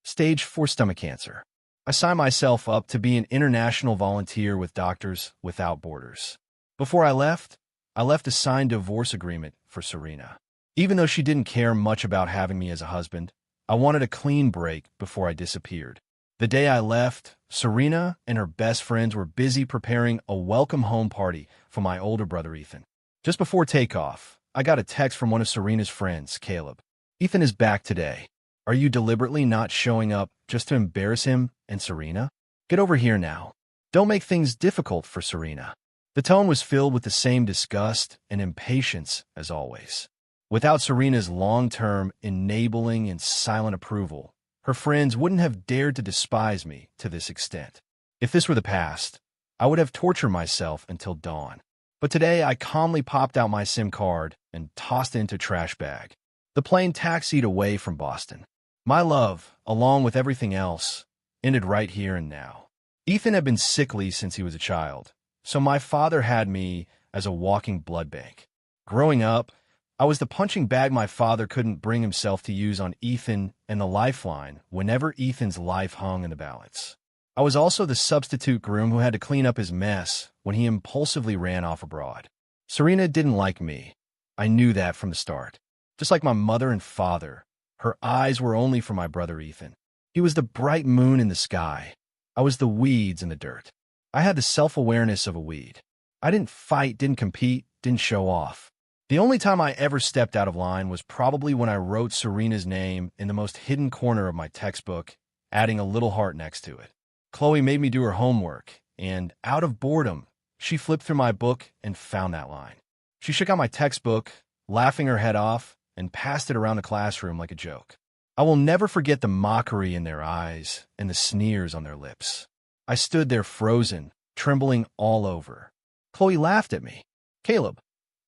Stage 4 stomach cancer. I signed myself up to be an international volunteer with Doctors Without Borders. Before I left a signed divorce agreement for Serena. Even though she didn't care much about having me as a husband, I wanted a clean break before I disappeared. The day I left, Serena and her best friends were busy preparing a welcome home party for my older brother Ethan. Just before takeoff, I got a text from one of Serena's friends, Caleb. "Ethan is back today. Are you deliberately not showing up just to embarrass him and Serena? Get over here now. Don't make things difficult for Serena." The tone was filled with the same disgust and impatience as always. Without Serena's long-term, enabling and silent approval, her friends wouldn't have dared to despise me to this extent. If this were the past, I would have tortured myself until dawn. But today I calmly popped out my SIM card and tossed it into a trash bag. The plane taxied away from Boston. My love, along with everything else, ended right here and now. Ethan had been sickly since he was a child, so my father had me as a walking blood bank. Growing up, I was the punching bag my father couldn't bring himself to use on Ethan and the lifeline whenever Ethan's life hung in the balance. I was also the substitute groom who had to clean up his mess when he impulsively ran off abroad. Serena didn't like me. I knew that from the start. Just like my mother and father, her eyes were only for my brother Ethan. He was the bright moon in the sky. I was the weeds in the dirt. I had the self-awareness of a weed. I didn't fight, didn't compete, didn't show off. The only time I ever stepped out of line was probably when I wrote Serena's name in the most hidden corner of my textbook, adding a little heart next to it. Chloe made me do her homework, and out of boredom, she flipped through my book and found that line. She shook out my textbook, laughing her head off, and passed it around the classroom like a joke. I will never forget the mockery in their eyes and the sneers on their lips. I stood there frozen, trembling all over. Chloe laughed at me. "Caleb,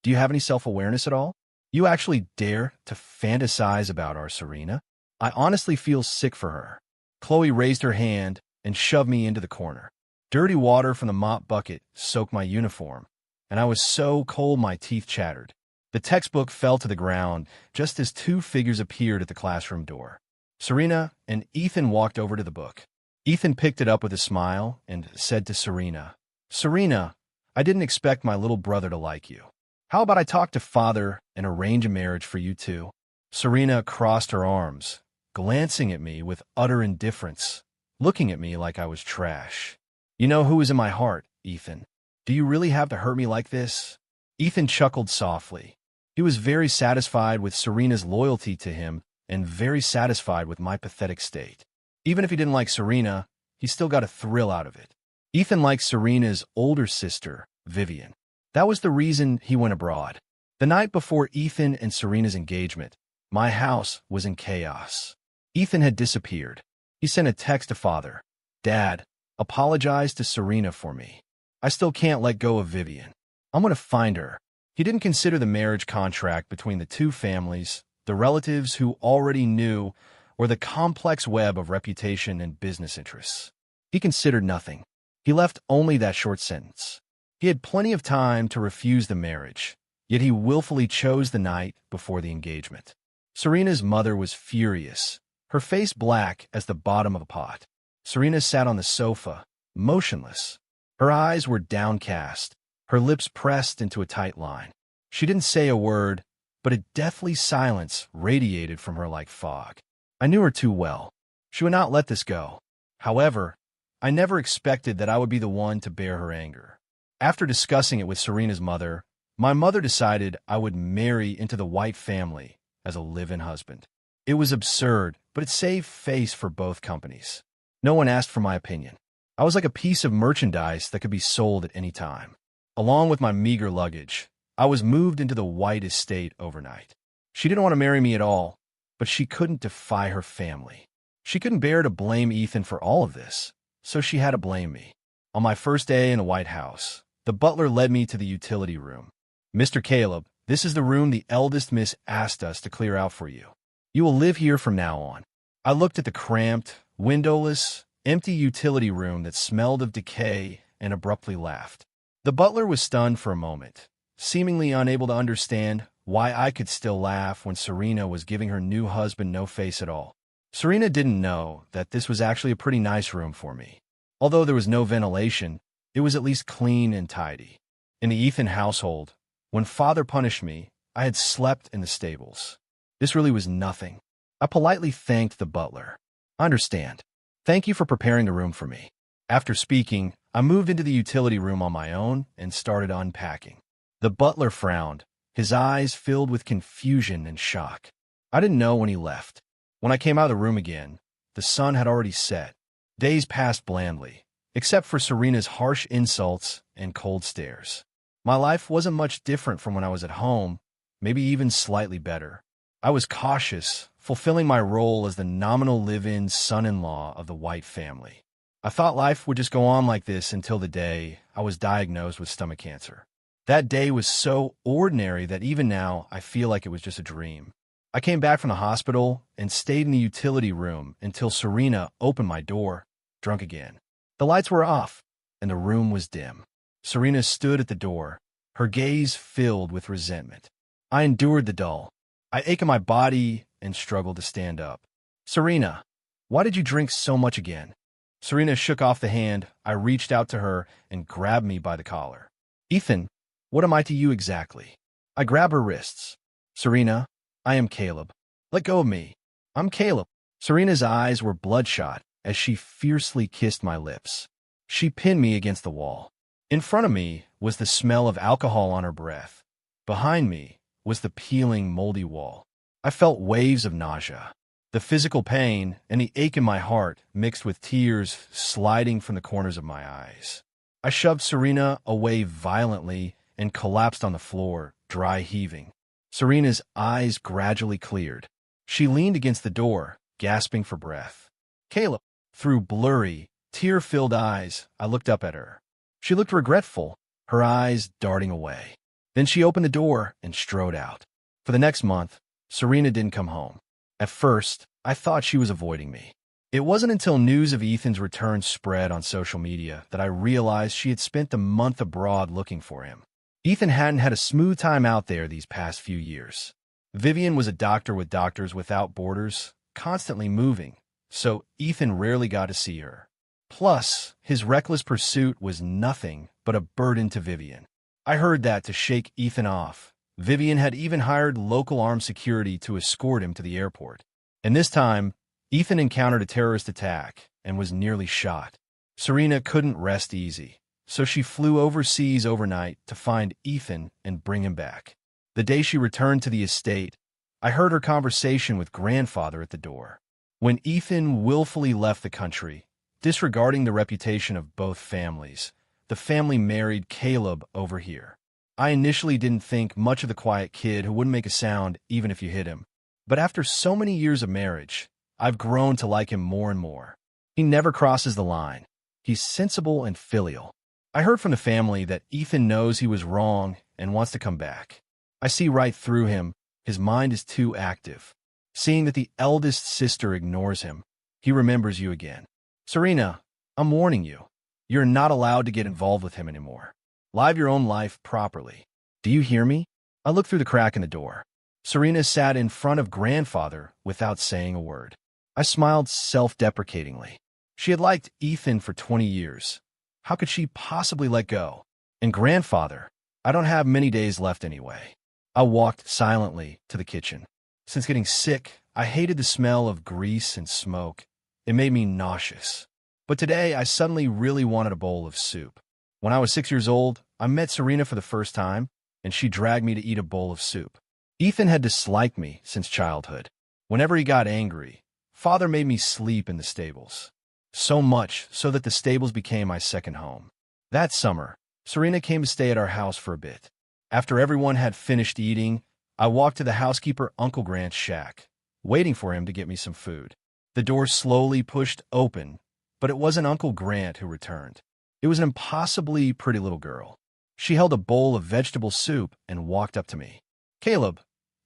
do you have any self-awareness at all? You actually dare to fantasize about our Serena? I honestly feel sick for her." Chloe raised her hand and shoved me into the corner. Dirty water from the mop bucket soaked my uniform, and I was so cold my teeth chattered. The textbook fell to the ground just as two figures appeared at the classroom door. Serena and Ethan walked over to the book. Ethan picked it up with a smile and said to Serena, "Serena, I didn't expect my little brother to like you. How about I talk to father and arrange a marriage for you two?" Serena crossed her arms, glancing at me with utter indifference, looking at me like I was trash. "You know who is in my heart, Ethan. Do you really have to hurt me like this?" Ethan chuckled softly. He was very satisfied with Serena's loyalty to him and very satisfied with my pathetic state. Even if he didn't like Serena, he still got a thrill out of it. Ethan liked Serena's older sister, Vivian. That was the reason he went abroad. The night before Ethan and Serena's engagement, my house was in chaos. Ethan had disappeared. He sent a text to father. "Dad, apologize to Serena for me. I still can't let go of Vivian. I'm going to find her." He didn't consider the marriage contract between the two families, the relatives who already knew, or the complex web of reputation and business interests. He considered nothing. He left only that short sentence. He had plenty of time to refuse the marriage, yet he willfully chose the night before the engagement. Serena's mother was furious, her face black as the bottom of a pot. Serena sat on the sofa, motionless. Her eyes were downcast, her lips pressed into a tight line. She didn't say a word, but a deathly silence radiated from her like fog. I knew her too well. She would not let this go. However, I never expected that I would be the one to bear her anger. After discussing it with Serena's mother, my mother decided I would marry into the White family as a live-in husband. It was absurd, but it saved face for both companies. No one asked for my opinion. I was like a piece of merchandise that could be sold at any time. Along with my meager luggage, I was moved into the White estate overnight. She didn't want to marry me at all, but she couldn't defy her family. She couldn't bear to blame Ethan for all of this, so she had to blame me. On my first day in the White House, the butler led me to the utility room. "Mr. Caleb, this is the room the eldest miss asked us to clear out for you. You will live here from now on." I looked at the cramped, windowless, empty utility room that smelled of decay and abruptly laughed. The butler was stunned for a moment, seemingly unable to understand why I could still laugh when Serena was giving her new husband no face at all. Serena didn't know that this was actually a pretty nice room for me. Although there was no ventilation, it was at least clean and tidy. In the Ethan household, when father punished me, I had slept in the stables. This really was nothing. I politely thanked the butler. I understand. Thank you for preparing the room for me. After speaking, I moved into the utility room on my own and started unpacking. The butler frowned, his eyes filled with confusion and shock. I didn't know when he left. When I came out of the room again, the sun had already set. Days passed blandly, except for Serena's harsh insults and cold stares. My life wasn't much different from when I was at home, maybe even slightly better. I was cautious, fulfilling my role as the nominal live-in son-in-law of the White family. I thought life would just go on like this until the day I was diagnosed with stomach cancer. That day was so ordinary that even now I feel like it was just a dream. I came back from the hospital and stayed in the utility room until Serena opened my door, drunk again. The lights were off, and the room was dim. Serena stood at the door, her gaze filled with resentment. I endured the dull. I ached in my body and struggled to stand up. Serena, why did you drink so much again? Serena shook off the hand. I reached out to her and grabbed me by the collar. Ethan, what am I to you exactly? I grab her wrists. Serena, I am Caleb. Let go of me. I'm Caleb. Serena's eyes were bloodshot as she fiercely kissed my lips. She pinned me against the wall. In front of me was the smell of alcohol on her breath. Behind me was the peeling, moldy wall. I felt waves of nausea. The physical pain and the ache in my heart mixed with tears sliding from the corners of my eyes. I shoved Serena away violently and collapsed on the floor, dry heaving. Serena's eyes gradually cleared. She leaned against the door, gasping for breath. Caleb, through blurry, tear-filled eyes, I looked up at her. She looked regretful, her eyes darting away. Then she opened the door and strode out. For the next month, Serena didn't come home. At first, I thought she was avoiding me. It wasn't until news of Ethan's return spread on social media that I realized she had spent a month abroad looking for him. Ethan hadn't had a smooth time out there these past few years. Vivian was a doctor with Doctors Without Borders, constantly moving, so Ethan rarely got to see her. Plus, his reckless pursuit was nothing but a burden to Vivian. I heard that to shake Ethan off, Vivian had even hired local armed security to escort him to the airport. And this time, Ethan encountered a terrorist attack and was nearly shot. Serena couldn't rest easy, so she flew overseas overnight to find Ethan and bring him back. The day she returned to the estate, I heard her conversation with grandfather at the door. When Ethan willfully left the country, disregarding the reputation of both families, the family married Caleb over here. I initially didn't think much of the quiet kid who wouldn't make a sound even if you hit him. But after so many years of marriage, I've grown to like him more and more. He never crosses the line. He's sensible and filial. I heard from the family that Ethan knows he was wrong and wants to come back. I see right through him. His mind is too active. Seeing that the eldest sister ignores him, he remembers you again. Serena, I'm warning you. You're not allowed to get involved with him anymore. Live your own life properly. Do you hear me? I looked through the crack in the door. Serena sat in front of grandfather without saying a word. I smiled self-deprecatingly. She had liked Ethan for 20 years. How could she possibly let go? And grandfather, I don't have many days left anyway. I walked silently to the kitchen. Since getting sick, I hated the smell of grease and smoke. It made me nauseous. But today, I suddenly really wanted a bowl of soup. When I was 6 years old, I met Serena for the first time, and she dragged me to eat a bowl of soup. Ethan had disliked me since childhood. Whenever he got angry, father made me sleep in the stables. So much so that the stables became my second home. That summer, Serena came to stay at our house for a bit. After everyone had finished eating, I walked to the housekeeper Uncle Grant's shack, waiting for him to get me some food. The door slowly pushed open, but it wasn't Uncle Grant who returned. It was an impossibly pretty little girl. She held a bowl of vegetable soup and walked up to me. Caleb,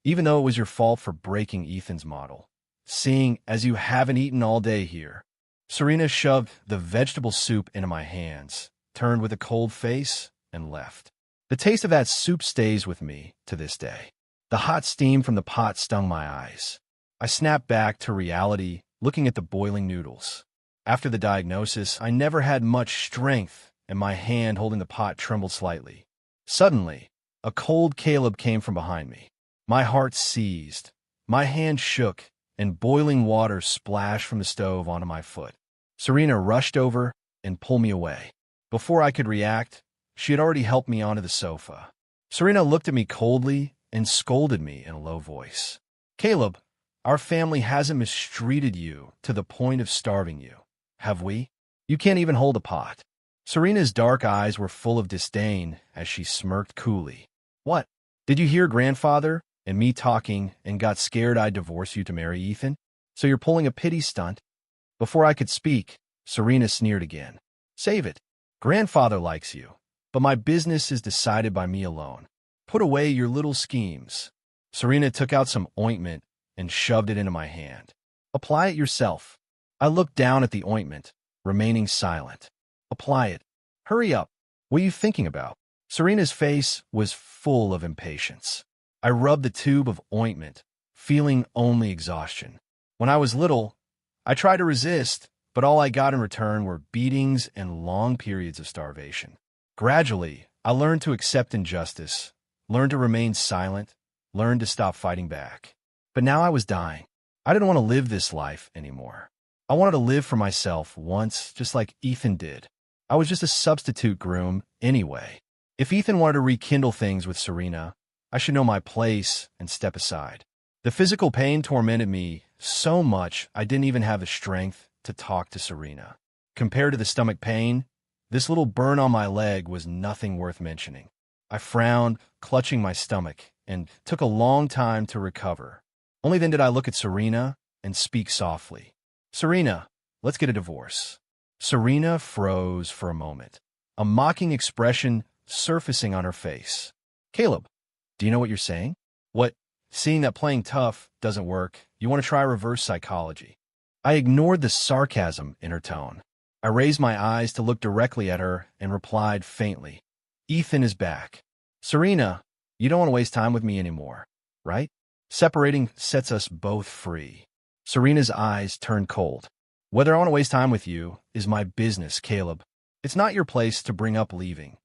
even though it was your fault for breaking Ethan's model, seeing as you haven't eaten all day here. Serena shoved the vegetable soup into my hands, turned with a cold face, and left. The taste of that soup stays with me to this day. The hot steam from the pot stung my eyes. I snapped back to reality looking at the boiling noodles. After the diagnosis, I never had much strength, and my hand holding the pot trembled slightly. Suddenly, a cold Caleb came from behind me. My heart seized. My hand shook, and boiling water splashed from the stove onto my foot. Serena rushed over and pulled me away. Before I could react, she had already helped me onto the sofa. Serena looked at me coldly and scolded me in a low voice. "Caleb, our family hasn't mistreated you to the point of starving you, have we? You can't even hold a pot." Serena's dark eyes were full of disdain as she smirked coolly. "What? Did you hear grandfather and me talking and got scared I'd divorce you to marry Ethan? So you're pulling a pity stunt?" Before I could speak, Serena sneered again. "Save it. Grandfather likes you, but my business is decided by me alone. Put away your little schemes." Serena took out some ointment and shoved it into my hand. "Apply it yourself." I looked down at the ointment, remaining silent. "Apply it. Hurry up. What are you thinking about?" Serena's face was full of impatience. I rubbed the tube of ointment, feeling only exhaustion. When I was little, I tried to resist, but all I got in return were beatings and long periods of starvation. Gradually, I learned to accept injustice, learned to remain silent, learned to stop fighting back. But now I was dying. I didn't want to live this life anymore. I wanted to live for myself once, just like Ethan did. I was just a substitute groom anyway. If Ethan wanted to rekindle things with Serena, I should know my place and step aside. The physical pain tormented me so much I didn't even have the strength to talk to Serena. Compared to the stomach pain, this little burn on my leg was nothing worth mentioning. I frowned, clutching my stomach, and took a long time to recover. Only then did I look at Serena and speak softly. "Serena, let's get a divorce." Serena froze for a moment, a mocking expression surfacing on her face. "Caleb, do you know what you're saying? What, seeing that playing tough doesn't work, you want to try reverse psychology?" I ignored the sarcasm in her tone. I raised my eyes to look directly at her and replied faintly, "Ethan is back. Serena, you don't want to waste time with me anymore, right? Separating sets us both free." Serena's eyes turned cold. "Whether I want to waste time with you is my business, Caleb. It's not your place to bring up leaving."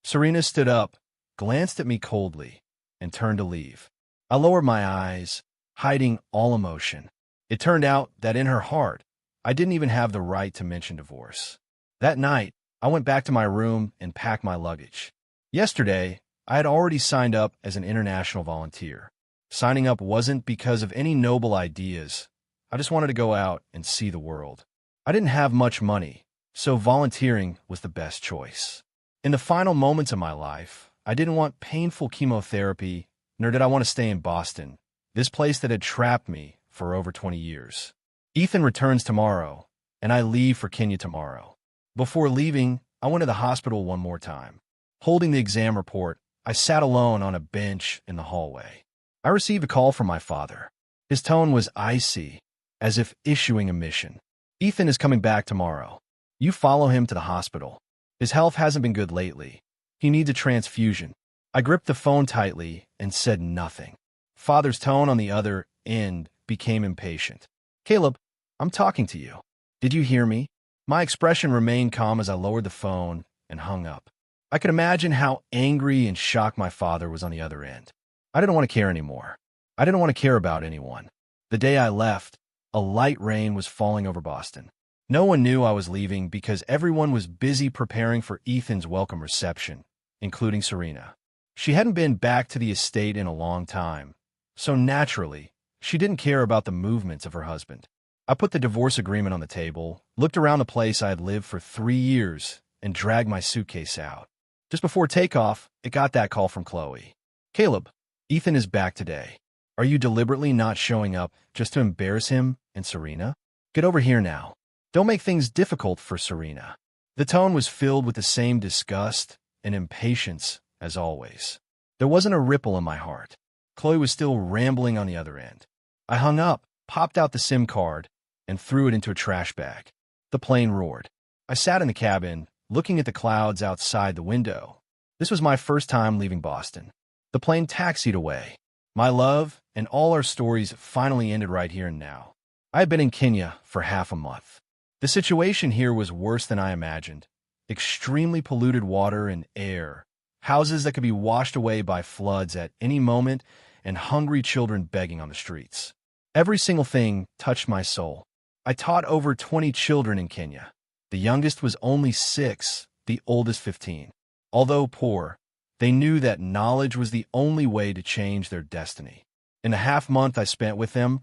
Serena stood up, glanced at me coldly, and turned to leave. I lowered my eyes, hiding all emotion. It turned out that in her heart, I didn't even have the right to mention divorce. That night, I went back to my room and packed my luggage. Yesterday, I had already signed up as an international volunteer. Signing up wasn't because of any noble ideas. I just wanted to go out and see the world. I didn't have much money, so volunteering was the best choice. In the final moments of my life, I didn't want painful chemotherapy, nor did I want to stay in Boston, this place that had trapped me for over 20 years. Ethan returns tomorrow, and I leave for Kenya tomorrow. Before leaving, I went to the hospital one more time. Holding the exam report, I sat alone on a bench in the hallway. I received a call from my father. His tone was icy, as if issuing a mission. "Ethan is coming back tomorrow. You follow him to the hospital. His health hasn't been good lately. He needs a transfusion." I gripped the phone tightly and said nothing. Father's tone on the other end became impatient. "Caleb, I'm talking to you. Did you hear me?" My expression remained calm as I lowered the phone and hung up. I could imagine how angry and shocked my father was on the other end. I didn't want to care anymore. I didn't want to care about anyone. The day I left, a light rain was falling over Boston. No one knew I was leaving because everyone was busy preparing for Ethan's welcome reception, including Serena. She hadn't been back to the estate in a long time, so naturally, she didn't care about the movements of her husband. I put the divorce agreement on the table, looked around the place I had lived for 3 years, and dragged my suitcase out. Just before takeoff, it got that call from Chloe. "Caleb, Ethan is back today. Are you deliberately not showing up just to embarrass him and Serena? Get over here now. Don't make things difficult for Serena." The tone was filled with the same disgust and impatience as always. There wasn't a ripple in my heart. Chloe was still rambling on the other end. I hung up, popped out the SIM card, and threw it into a trash bag. The plane roared. I sat in the cabin, looking at the clouds outside the window. This was my first time leaving Boston. The plane taxied away. My love and all our stories finally ended right here and now. I had been in Kenya for half a month. The situation here was worse than I imagined. Extremely polluted water and air, houses that could be washed away by floods at any moment, and hungry children begging on the streets. Every single thing touched my soul. I taught over 20 children in Kenya. The youngest was only 6, the oldest 15. Although poor, they knew that knowledge was the only way to change their destiny. In the half month I spent with them,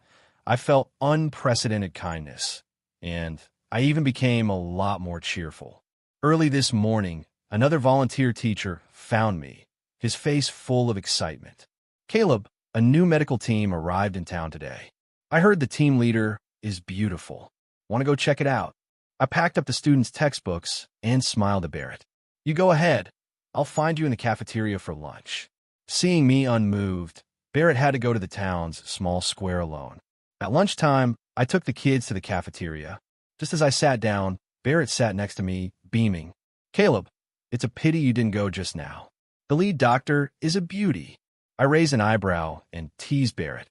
I felt unprecedented kindness, and I even became a lot more cheerful. Early this morning, another volunteer teacher found me, his face full of excitement. Caleb, a new medical team arrived in town today. I heard the team leader is beautiful. Want to go check it out? I packed up the students' textbooks and smiled at Barrett. You go ahead. I'll find you in the cafeteria for lunch. Seeing me unmoved, Barrett had to go to the town's small square alone. At lunchtime, I took the kids to the cafeteria. Just as I sat down, Barrett sat next to me, beaming. Caleb, it's a pity you didn't go just now. The lead doctor is a beauty. I raised an eyebrow and teased Barrett.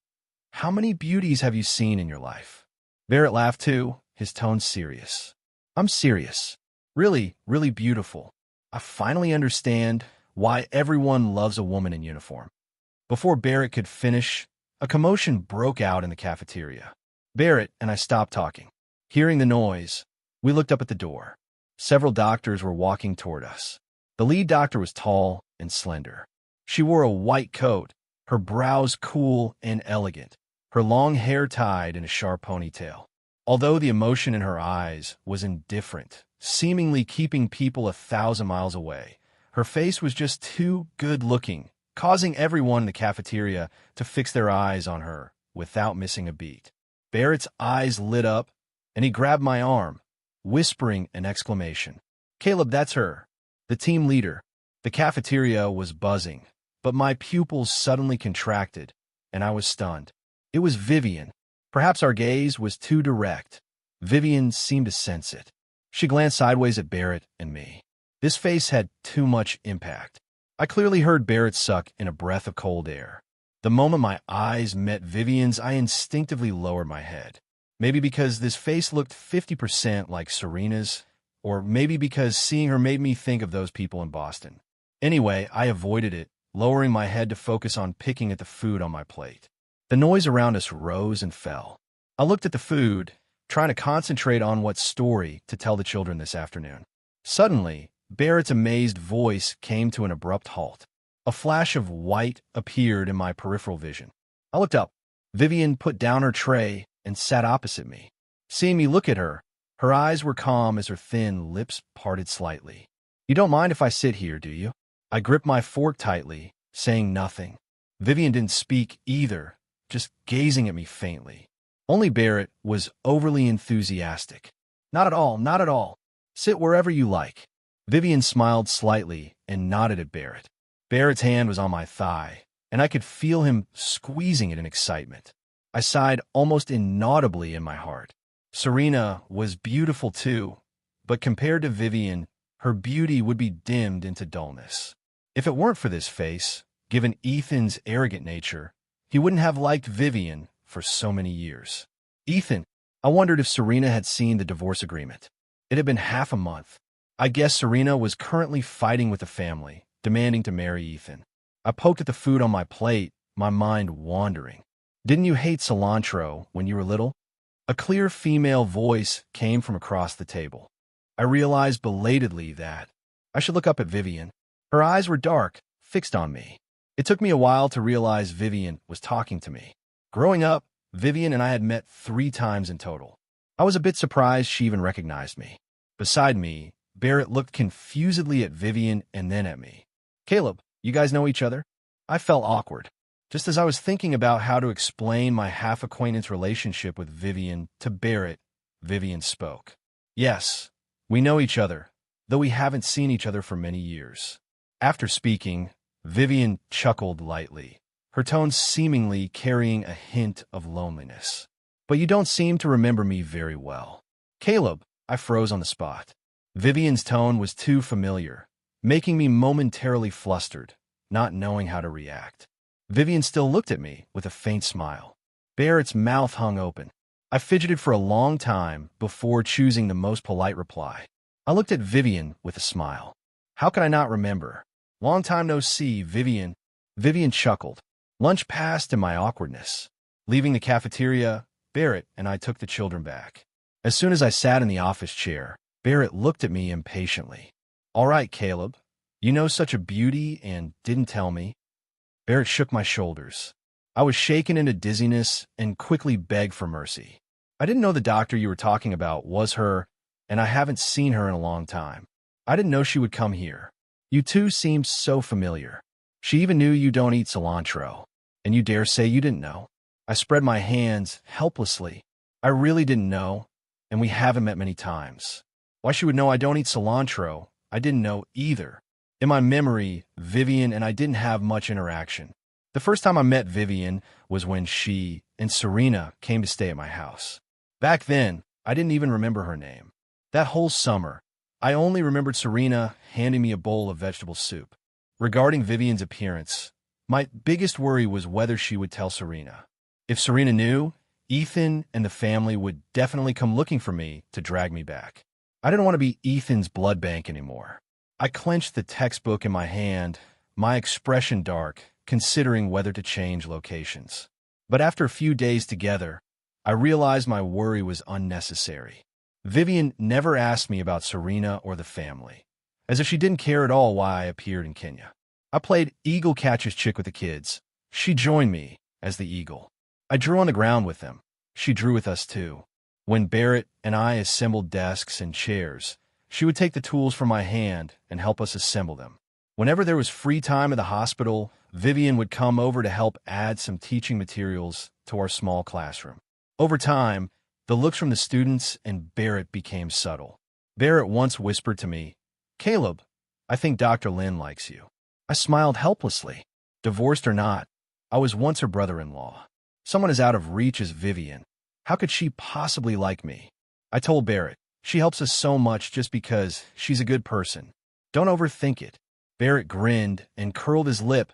How many beauties have you seen in your life? Barrett laughed too, his tone serious. I'm serious. Really, really beautiful. I finally understand why everyone loves a woman in uniform. Before Barrett could finish, a commotion broke out in the cafeteria. Barrett and I stopped talking. Hearing the noise, we looked up at the door. Several doctors were walking toward us. The lead doctor was tall and slender. She wore a white coat, her brows cool and elegant, her long hair tied in a sharp ponytail. Although the emotion in her eyes was indifferent, seemingly keeping people 1,000 miles away, her face was just too good-looking, causing everyone in the cafeteria to fix their eyes on her without missing a beat. Barrett's eyes lit up, and he grabbed my arm, whispering an exclamation. Caleb, that's her, the team leader. The cafeteria was buzzing, but my pupils suddenly contracted, and I was stunned. It was Vivian. Perhaps our gaze was too direct. Vivian seemed to sense it. She glanced sideways at Barrett and me. This face had too much impact. I clearly heard Barrett suck in a breath of cold air. The moment my eyes met Vivian's, I instinctively lowered my head. Maybe because this face looked 50% like Serena's, or maybe because seeing her made me think of those people in Boston. Anyway, I avoided it, lowering my head to focus on picking at the food on my plate. The noise around us rose and fell. I looked at the food, trying to concentrate on what story to tell the children this afternoon. Suddenly, Barrett's amazed voice came to an abrupt halt. A flash of white appeared in my peripheral vision. I looked up. Vivian put down her tray and sat opposite me. Seeing me look at her, her eyes were calm as her thin lips parted slightly. You don't mind if I sit here, do you? I gripped my fork tightly, saying nothing. Vivian didn't speak either, just gazing at me faintly. Only Barrett was overly enthusiastic. Not at all, not at all. Sit wherever you like. Vivian smiled slightly and nodded at Barrett. Barrett's hand was on my thigh, and I could feel him squeezing it in excitement. I sighed almost inaudibly in my heart. Serena was beautiful too, but compared to Vivian, her beauty would be dimmed into dullness. If it weren't for this face, given Ethan's arrogant nature, he wouldn't have liked Vivian for so many years. Ethan, I wondered if Serena had seen the divorce agreement. It had been half a month. I guess Serena was currently fighting with the family, demanding to marry Ethan. I poked at the food on my plate, my mind wandering. Didn't you hate cilantro when you were little? A clear female voice came from across the table. I realized belatedly that I should look up at Vivian. Her eyes were dark, fixed on me. It took me a while to realize Vivian was talking to me. Growing up, Vivian and I had met 3 times in total. I was a bit surprised she even recognized me. Beside me, Barrett looked confusedly at Vivian and then at me. Caleb, you guys know each other? I felt awkward. Just as I was thinking about how to explain my half-acquaintance relationship with Vivian to Barrett, Vivian spoke. Yes, we know each other, though we haven't seen each other for many years. After speaking, Vivian chuckled lightly, her tone seemingly carrying a hint of loneliness. But you don't seem to remember me very well. Caleb, I froze on the spot. Vivian's tone was too familiar, making me momentarily flustered, not knowing how to react. Vivian still looked at me with a faint smile. Barrett's mouth hung open. I fidgeted for a long time before choosing the most polite reply. I looked at Vivian with a smile. How could I not remember? Long time no see, Vivian. Vivian chuckled. Lunch passed in my awkwardness. Leaving the cafeteria, Barrett and I took the children back. As soon as I sat in the office chair, Barrett looked at me impatiently. All right, Caleb. You know such a beauty and didn't tell me. Barrett shook my shoulders. I was shaken into dizziness and quickly begged for mercy. I didn't know the doctor you were talking about was her, and I haven't seen her in a long time. I didn't know she would come here. You two seemed so familiar. She even knew you don't eat cilantro, and you dare say you didn't know. I spread my hands helplessly. I really didn't know, and we haven't met many times. Why she would know I don't eat cilantro, I didn't know either. In my memory, Vivian and I didn't have much interaction. The first time I met Vivian was when she and Serena came to stay at my house. Back then, I didn't even remember her name. That whole summer, I only remembered Serena handing me a bowl of vegetable soup. Regarding Vivian's appearance, my biggest worry was whether she would tell Serena. If Serena knew, Ethan and the family would definitely come looking for me to drag me back. I didn't want to be Ethan's blood bank anymore. I clenched the textbook in my hand, my expression dark, considering whether to change locations. But after a few days together, I realized my worry was unnecessary. Vivian never asked me about Serena or the family, as if she didn't care at all why I appeared in Kenya. I played eagle catches chick with the kids. She joined me as the eagle. I drew on the ground with them. She drew with us too. When Barrett and I assembled desks and chairs, she would take the tools from my hand and help us assemble them. Whenever there was free time at the hospital, Vivian would come over to help add some teaching materials to our small classroom. Over time, the looks from the students and Barrett became subtle. Barrett once whispered to me, "Caleb, I think Dr. Lin likes you." I smiled helplessly. Divorced or not, I was once her brother-in-law. Someone as out of reach as Vivian. How could she possibly like me? I told Barrett, she helps us so much just because she's a good person. Don't overthink it. Barrett grinned and curled his lip,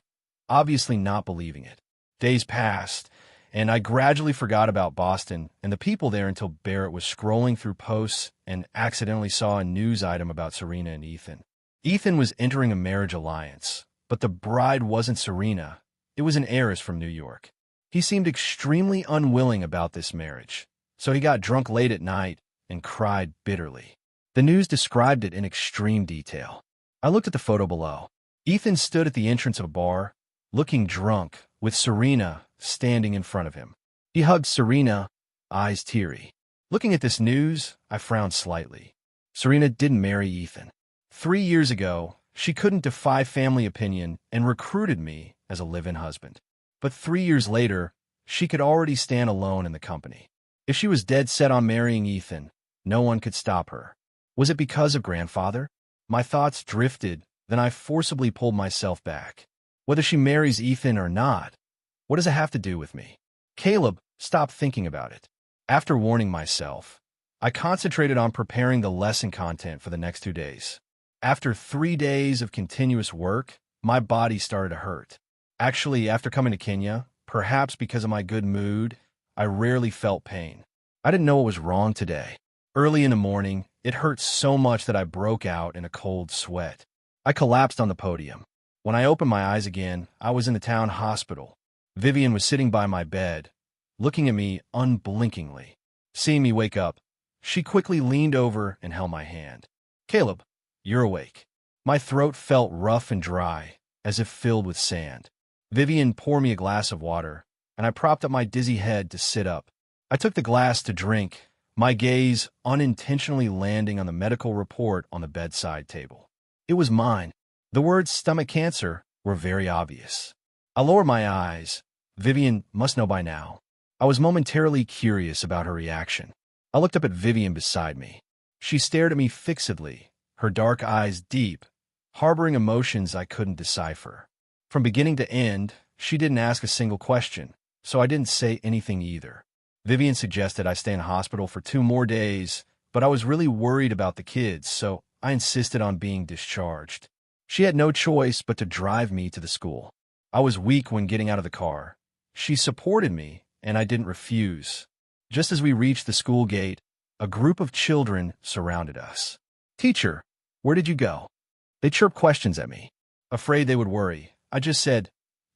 obviously not believing it. Days passed, and I gradually forgot about Boston and the people there until Barrett was scrolling through posts and accidentally saw a news item about Serena and Ethan. Ethan was entering a marriage alliance, but the bride wasn't Serena. It was an heiress from New York. He seemed extremely unwilling about this marriage, so he got drunk late at night and cried bitterly. The news described it in extreme detail. I looked at the photo below. Ethan stood at the entrance of a bar, looking drunk, with Serena standing in front of him. He hugged Serena, eyes teary. Looking at this news, I frowned slightly. Serena didn't marry Ethan. 3 years ago, she couldn't defy family opinion and recruited me as a live-in husband. But 3 years later, she could already stand alone in the company. If she was dead set on marrying Ethan, no one could stop her. Was it because of grandfather? My thoughts drifted, then I forcibly pulled myself back. Whether she marries Ethan or not, what does it have to do with me? Caleb, stop thinking about it. After warning myself, I concentrated on preparing the lesson content for the next 2 days. After 3 days of continuous work, my body started to hurt. Actually, after coming to Kenya, perhaps because of my good mood, I rarely felt pain. I didn't know what was wrong today. Early in the morning, it hurt so much that I broke out in a cold sweat. I collapsed on the podium. When I opened my eyes again, I was in the town hospital. Vivian was sitting by my bed, looking at me unblinkingly. Seeing me wake up, she quickly leaned over and held my hand. "Caleb, you're awake." My throat felt rough and dry, as if filled with sand. Vivian poured me a glass of water, and I propped up my dizzy head to sit up. I took the glass to drink, my gaze unintentionally landing on the medical report on the bedside table. It was mine. The words stomach cancer were very obvious. I lowered my eyes. Vivian must know by now. I was momentarily curious about her reaction. I looked up at Vivian beside me. She stared at me fixedly, her dark eyes deep, harboring emotions I couldn't decipher. From beginning to end, she didn't ask a single question, so I didn't say anything either. Vivian suggested I stay in hospital for 2 more days, but I was really worried about the kids, so I insisted on being discharged. She had no choice but to drive me to the school. I was weak when getting out of the car. She supported me, and I didn't refuse. Just as we reached the school gate, a group of children surrounded us. "Teacher, where did you go?" They chirped questions at me. Afraid they would worry, I just said,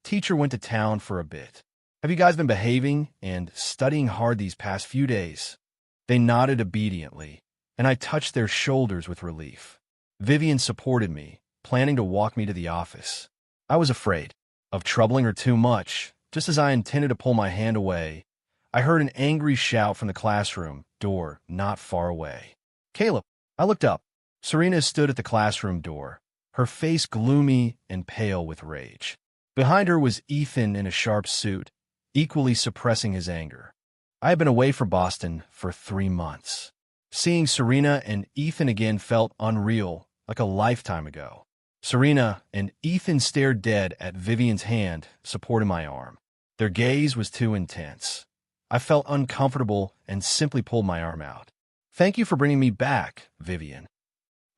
"Teacher went to town for a bit." "Have you guys been behaving and studying hard these past few days?" They nodded obediently, and I touched their shoulders with relief. Vivian supported me, planning to walk me to the office. I was afraid of troubling her too much. Just as I intended to pull my hand away, I heard an angry shout from the classroom door not far away. "Caleb!" I looked up. Serena stood at the classroom door, her face gloomy and pale with rage. Behind her was Ethan in a sharp suit, equally suppressing his anger. I had been away from Boston for 3 months. Seeing Serena and Ethan again felt unreal, like a lifetime ago. Serena and Ethan stared dead at Vivian's hand supporting my arm. Their gaze was too intense. I felt uncomfortable and simply pulled my arm out. "Thank you for bringing me back, Vivian."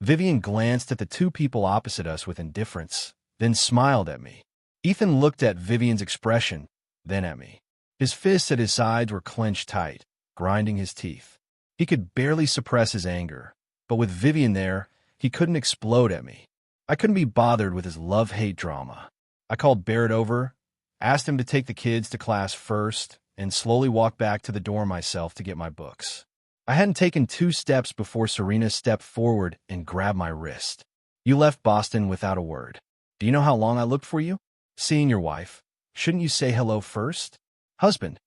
Vivian glanced at the two people opposite us with indifference, then smiled at me. Ethan looked at Vivian's expression, then at me. His fists at his sides were clenched tight, grinding his teeth. He could barely suppress his anger, but with Vivian there, he couldn't explode at me. I couldn't be bothered with his love-hate drama. I called Barrett over, asked him to take the kids to class first, and slowly walked back to the dorm myself to get my books. I hadn't taken 2 steps before Serena stepped forward and grabbed my wrist. "You left Boston without a word. Do you know how long I looked for you? Seeing your wife. Shouldn't you say hello first? Husband."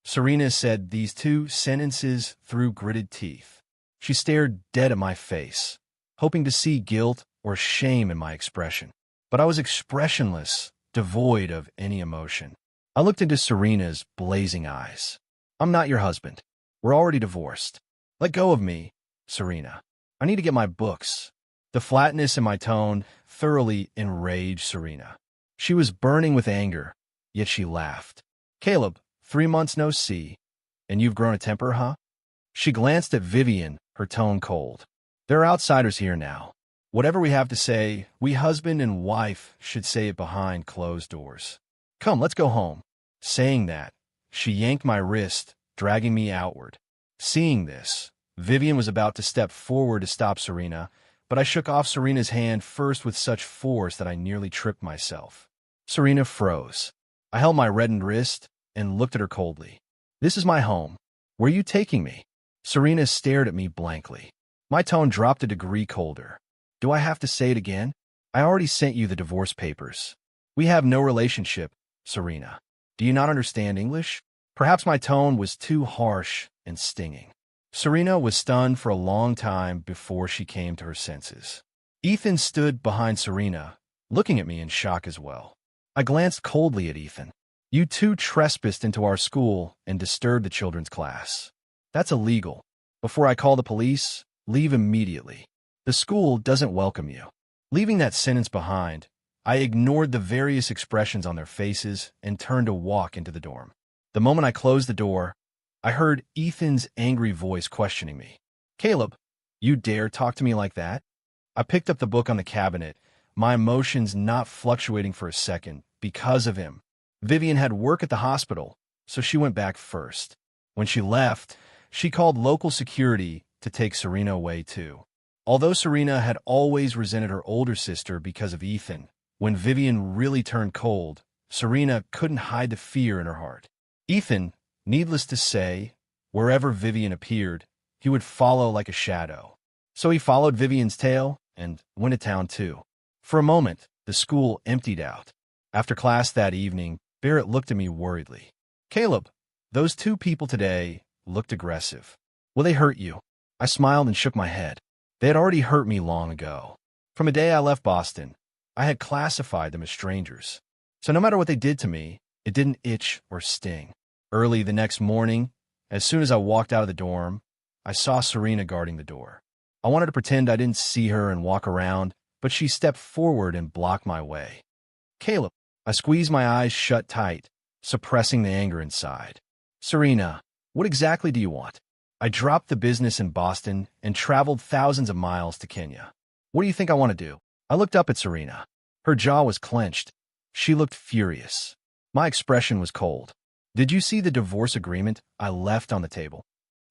Serena said these 2 sentences through gritted teeth. She stared dead at my face, hoping to see guilt or shame in my expression. But I was expressionless, devoid of any emotion. I looked into Serena's blazing eyes. "I'm not your husband. We're already divorced. Let go of me, Serena. I need to get my books." The flatness in my tone thoroughly enraged Serena. She was burning with anger, yet she laughed. "Caleb, 3 months no see, and you've grown a temper, huh?" She glanced at Vivian, her tone cold. "There are outsiders here now. Whatever we have to say, we husband and wife should say it behind closed doors. Come, let's go home." Saying that, she yanked my wrist, dragging me outward. Seeing this, Vivian was about to step forward to stop Serena, but I shook off Serena's hand first with such force that I nearly tripped myself. Serena froze. I held my reddened wrist and looked at her coldly. "This is my home. Where are you taking me?" Serena stared at me blankly. My tone dropped a degree colder. "Do I have to say it again? I already sent you the divorce papers. We have no relationship, Serena. Do you not understand English?" Perhaps my tone was too harsh and stinging. Serena was stunned for a long time before she came to her senses. Ethan stood behind Serena, looking at me in shock as well. I glanced coldly at Ethan. "You 2 trespassed into our school and disturbed the children's class. That's illegal. Before I call the police, leave immediately. The school doesn't welcome you." Leaving that sentence behind, I ignored the various expressions on their faces and turned to walk into the dorm. The moment I closed the door, I heard Ethan's angry voice questioning me. "Caleb, you dare talk to me like that?" I picked up the book on the cabinet, my emotions not fluctuating for a second because of him. Vivian had work at the hospital, so she went back first. When she left, she called local security to take Serena away too. Although Serena had always resented her older sister because of Ethan, when Vivian really turned cold, Serena couldn't hide the fear in her heart. Ethan, needless to say, wherever Vivian appeared, he would follow like a shadow. So he followed Vivian's tail and went to town too. For a moment, the school emptied out. After class that evening, Barrett looked at me worriedly. "Caleb, those 2 people today looked aggressive. Will they hurt you?" I smiled and shook my head. They had already hurt me long ago. From the day I left Boston, I had classified them as strangers. So no matter what they did to me, it didn't itch or sting. Early the next morning, as soon as I walked out of the dorm, I saw Serena guarding the door. I wanted to pretend I didn't see her and walk around, but she stepped forward and blocked my way. "Caleb." I squeezed my eyes shut tight, suppressing the anger inside. "Serena, what exactly do you want?" I dropped the business in Boston and traveled thousands of miles to Kenya. "What do you think I want to do?" I looked up at Serena. Her jaw was clenched. She looked furious. My expression was cold. Did you see the divorce agreement I left on the table?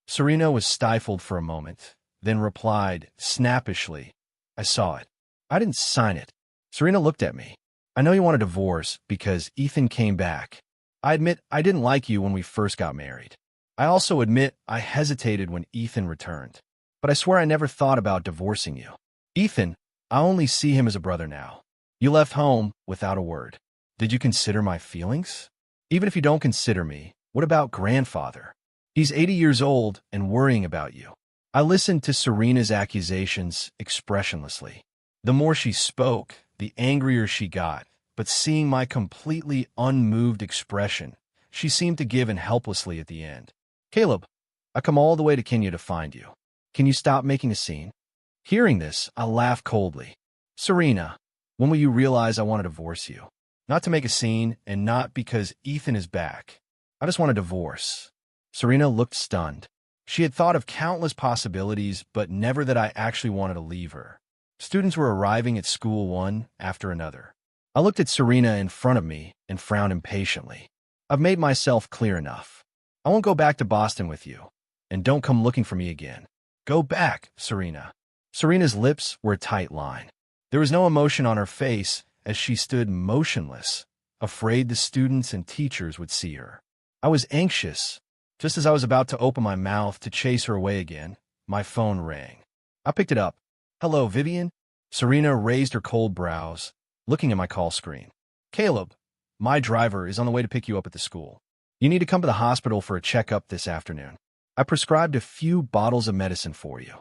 Serena was stifled for a moment, then replied, snappishly, I saw it. I didn't sign it. Serena looked at me. I know you want a divorce because Ethan came back. I admit I didn't like you when we first got married. I also admit I hesitated when Ethan returned. But I swear I never thought about divorcing you. Ethan, I only see him as a brother now. You left home without a word. Did you consider my feelings? Even if you don't consider me, what about grandfather? He's 80 years old and worrying about you. I listened to Serena's accusations expressionlessly. The more she spoke, the angrier she got, but seeing my completely unmoved expression, she seemed to give in helplessly at the end. Caleb, I come all the way to Kenya to find you. Can you stop making a scene? Hearing this, I laughed coldly. Serena, when will you realize I want to divorce you? Not to make a scene, and not because Ethan is back. I just want a divorce. Serena looked stunned. She had thought of countless possibilities, but never that I actually wanted to leave her. Students were arriving at school one after another. I looked at Serena in front of me and frowned impatiently. I've made myself clear enough. I won't go back to Boston with you, and don't come looking for me again. Go back, Serena. Serena's lips were a tight line. There was no emotion on her face as she stood motionless, afraid the students and teachers would see her. I was anxious. Just as I was about to open my mouth to chase her away again, my phone rang. I picked it up. Hello, Vivian? Serena raised her cold brows, looking at my call screen. Caleb, my driver is on the way to pick you up at the school. You need to come to the hospital for a checkup this afternoon. I prescribed a few bottles of medicine for you.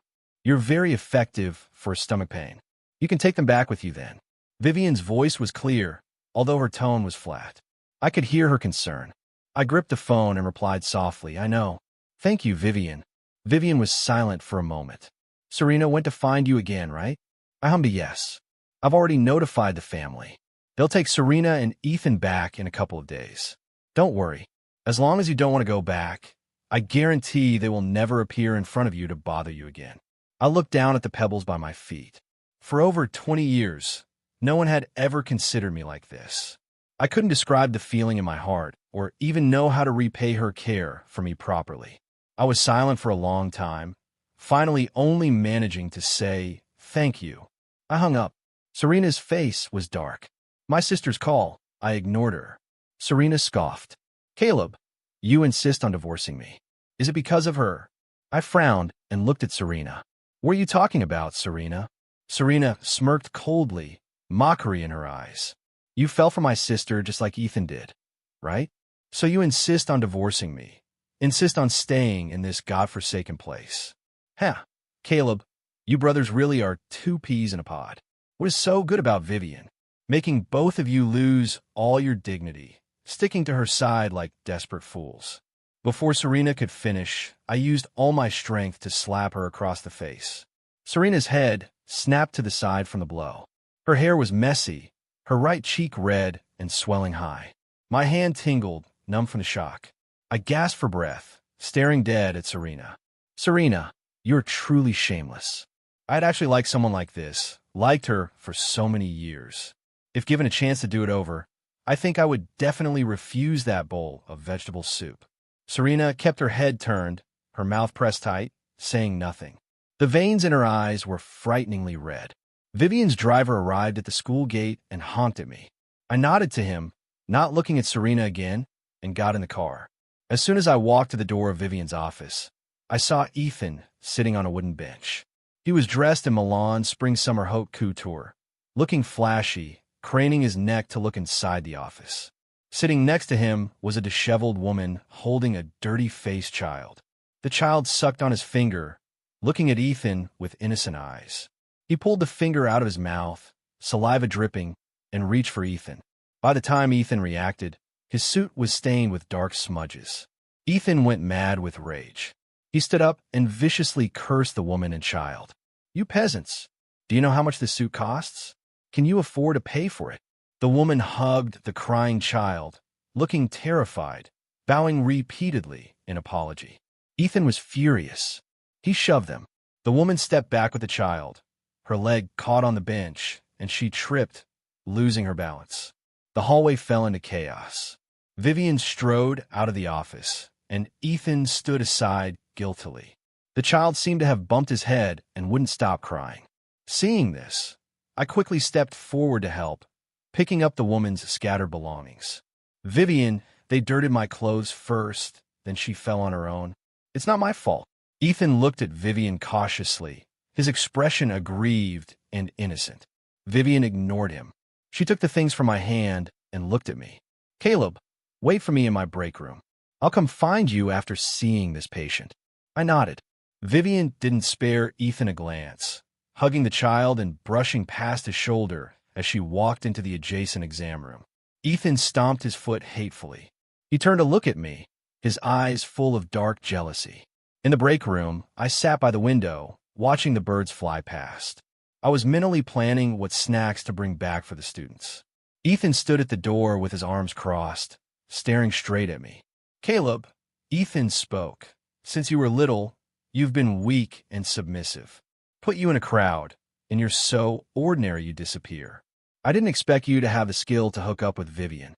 You're very effective for stomach pain. You can take them back with you then. Vivian's voice was clear, although her tone was flat. I could hear her concern. I gripped the phone and replied softly, I know. Thank you, Vivian. Vivian was silent for a moment. Serena went to find you again, right? I hummed a yes. I've already notified the family. They'll take Serena and Ethan back in a couple of days. Don't worry. As long as you don't want to go back, I guarantee they will never appear in front of you to bother you again. I looked down at the pebbles by my feet. For over 20 years, no one had ever considered me like this. I couldn't describe the feeling in my heart or even know how to repay her care for me properly. I was silent for a long time, finally only managing to say, thank you. I hung up. Serena's face was dark. My sister's call. I ignored her. Serena scoffed. Caleb, you insist on divorcing me. Is it because of her? I frowned and looked at Serena. What are you talking about, Serena? Serena smirked coldly, mockery in her eyes. You fell for my sister just like Ethan did, right? So you insist on divorcing me. Insist on staying in this godforsaken place. Caleb, you brothers really are two peas in a pod. What is so good about Vivian? Making both of you lose all your dignity, sticking to her side like desperate fools. Before Serena could finish, I used all my strength to slap her across the face. Serena's head snapped to the side from the blow. Her hair was messy, her right cheek red and swelling high. My hand tingled, numb from the shock. I gasped for breath, staring dead at Serena. Serena, you're truly shameless. I'd actually like someone like this, liked her for so many years. If given a chance to do it over, I think I would definitely refuse that bowl of vegetable soup. Serena kept her head turned, her mouth pressed tight, saying nothing. The veins in her eyes were frighteningly red. Vivian's driver arrived at the school gate and honked at me. I nodded to him, not looking at Serena again, and got in the car. As soon as I walked to the door of Vivian's office, I saw Ethan sitting on a wooden bench. He was dressed in Milan spring-summer haute couture, looking flashy, craning his neck to look inside the office. Sitting next to him was a disheveled woman holding a dirty-faced child. The child sucked on his finger, looking at Ethan with innocent eyes. He pulled the finger out of his mouth, saliva dripping, and reached for Ethan. By the time Ethan reacted, his suit was stained with dark smudges. Ethan went mad with rage. He stood up and viciously cursed the woman and child. You peasants, do you know how much this suit costs? Can you afford to pay for it? The woman hugged the crying child, looking terrified, bowing repeatedly in apology. Ethan was furious. He shoved them. The woman stepped back with the child. Her leg caught on the bench, and she tripped, losing her balance. The hallway fell into chaos. Vivian strode out of the office, and Ethan stood aside guiltily. The child seemed to have bumped his head and wouldn't stop crying. Seeing this, I quickly stepped forward to help, picking up the woman's scattered belongings. Vivian, they dirted my clothes first, then she fell on her own. It's not my fault. Ethan looked at Vivian cautiously, his expression aggrieved and innocent. Vivian ignored him. She took the things from my hand and looked at me. Caleb, wait for me in my break room. I'll come find you after seeing this patient. I nodded. Vivian didn't spare Ethan a glance, hugging the child and brushing past his shoulder as she walked into the adjacent exam room. Ethan stomped his foot hatefully. He turned to look at me, his eyes full of dark jealousy. In the break room, I sat by the window, watching the birds fly past. I was mentally planning what snacks to bring back for the students. Ethan stood at the door with his arms crossed, staring straight at me. Caleb, Ethan spoke. Since you were little, you've been weak and submissive. Put you in a crowd, and you're so ordinary you disappear. I didn't expect you to have the skill to hook up with Vivian.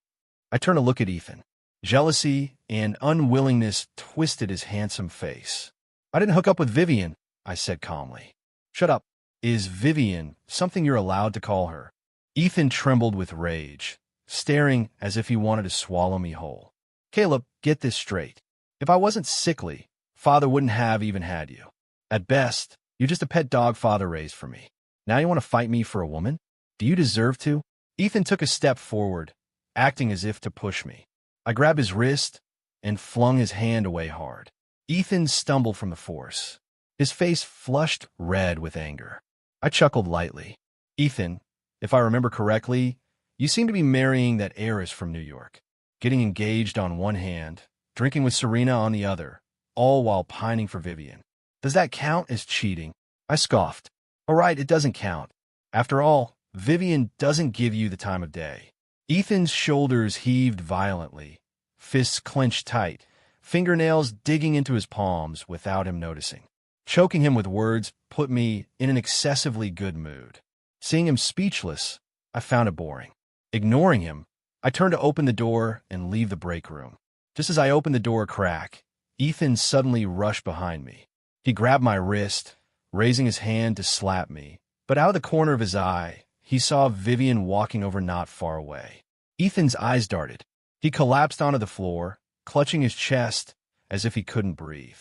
I turned to look at Ethan. Jealousy and unwillingness twisted his handsome face. I didn't hook up with Vivian, I said calmly. Shut up. Is Vivian something you're allowed to call her? Ethan trembled with rage, staring as if he wanted to swallow me whole. Caleb, get this straight. If I wasn't sickly, Father wouldn't have even had you. At best, you're just a pet dog Father raised for me. Now you want to fight me for a woman? Do you deserve to? Ethan took a step forward, acting as if to push me. I grabbed his wrist and flung his hand away hard. Ethan stumbled from the force, his face flushed red with anger. I chuckled lightly. Ethan, if I remember correctly, you seem to be marrying that heiress from New York, getting engaged on one hand, drinking with Serena on the other, all while pining for Vivian. Does that count as cheating? I scoffed. All right, it doesn't count. After all, Vivian doesn't give you the time of day. Ethan's shoulders heaved violently, fists clenched tight, fingernails digging into his palms without him noticing. Choking him with words put me in an excessively good mood. Seeing him speechless, I found it boring. Ignoring him, I turned to open the door and leave the break room. Just as I opened the door a crack, Ethan suddenly rushed behind me. He grabbed my wrist, raising his hand to slap me, but out of the corner of his eye, he saw Vivian walking over not far away. Ethan's eyes darted. He collapsed onto the floor, clutching his chest as if he couldn't breathe.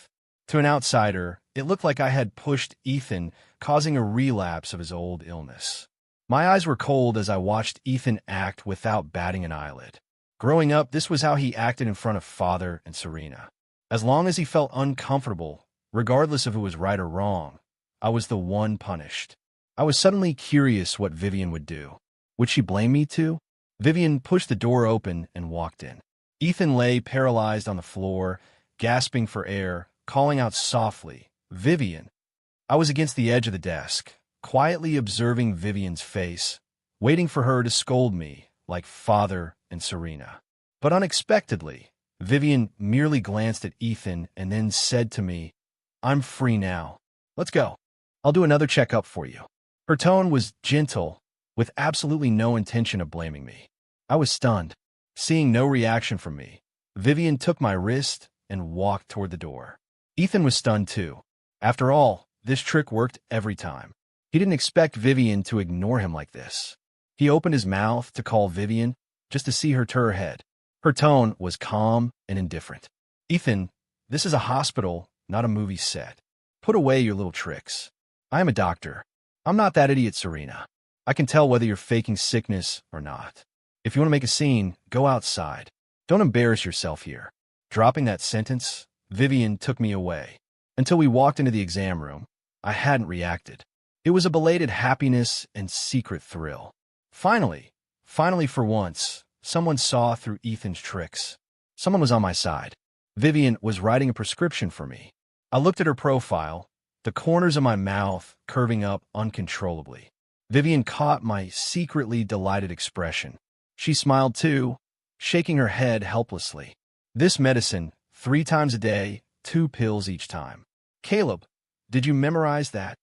To an outsider, it looked like I had pushed Ethan, causing a relapse of his old illness. My eyes were cold as I watched Ethan act without batting an eyelid. Growing up, this was how he acted in front of Father and Serena. As long as he felt uncomfortable, regardless if it was right or wrong, I was the one punished. I was suddenly curious what Vivian would do. Would she blame me too? Vivian pushed the door open and walked in. Ethan lay paralyzed on the floor, gasping for air, calling out softly, Vivian. I was against the edge of the desk, quietly observing Vivian's face, waiting for her to scold me like Father and Serena. But unexpectedly, Vivian merely glanced at Ethan and then said to me, I'm free now. Let's go. I'll do another checkup for you. Her tone was gentle, with absolutely no intention of blaming me. I was stunned. Seeing no reaction from me, Vivian took my wrist and walked toward the door. Ethan was stunned too. After all, this trick worked every time. He didn't expect Vivian to ignore him like this. He opened his mouth to call Vivian, just to see her turn her head. Her tone was calm and indifferent. Ethan, this is a hospital, not a movie set. Put away your little tricks. I am a doctor. I'm not that idiot, Serena. I can tell whether you're faking sickness or not. If you want to make a scene, go outside. Don't embarrass yourself here. Dropping that sentence, Vivian took me away. Until we walked into the exam room, I hadn't reacted. It was a belated happiness and secret thrill. Finally for once, someone saw through Ethan's tricks. Someone was on my side. Vivian was writing a prescription for me. I looked at her profile, the corners of my mouth curving up uncontrollably. Vivian caught my secretly delighted expression. She smiled too, shaking her head helplessly. This medicine, 3 times a day, 2 pills each time. Caleb, did you memorize that?